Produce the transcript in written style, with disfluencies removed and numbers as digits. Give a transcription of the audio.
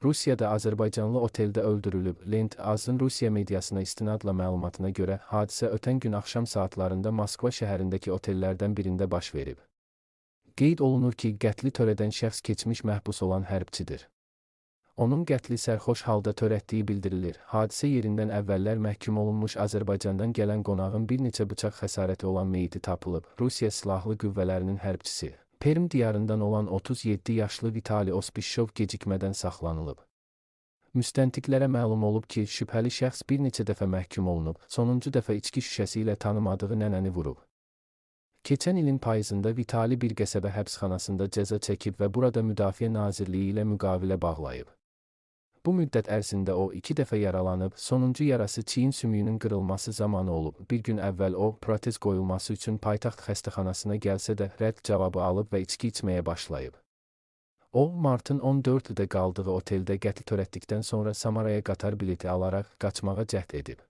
Rusiyada Azərbaycanlı oteldə öldürülüb. Lent.az-ın Rusiya mediasına istinadla məlumatına görə, hadisə ötən gün axşam saatlarında Moskva şəhərindəki otellərdən birində baş verib. Qeyd olunur ki, qətli törədən şəxs keçmiş məhbus olan hərbçidir. Onun qətli sərxoş halda törətdiyi bildirilir. Hadisə yerindən əvvəllər məhkum olunmuş Azərbaycandan gələn qonağın bir neçə bıçaq xəsarəti olan meyiti tapılıb. Rusiya Silahlı Qüvvələrinin hərbçisi, Perm diyarından olan 37 yaşlı Vitali Ospişov gecikmədən saxlanılıb. Müstəntiqlərə məlum olub ki, şübhəli şəxs bir neçə dəfə məhkum olunub, sonuncu dəfə içki şüşəsi ilə tanımadığı nənəni vurub. Keçən ilin payızında Vitali bir qəsəbə həbsxanasında cəza çəkib və burada Müdafiə Nazirliyi ilə müqavilə bağlayıb. Bu müddət ərzində o 2 dəfə yaralanıb, sonuncu yarası çiyin sümüyünün qırılması zamanı olub. Bir gün əvvəl o, protez qoyulması üçün paytaxt xəstəxanasına gəlsə də rədd cavabı alıb və içki içməyə başlayıb. O, martın 14-də qaldığı oteldə qətl törətdikdən sonra Samaraya qatar bileti alaraq qaçmağa cəhd edib.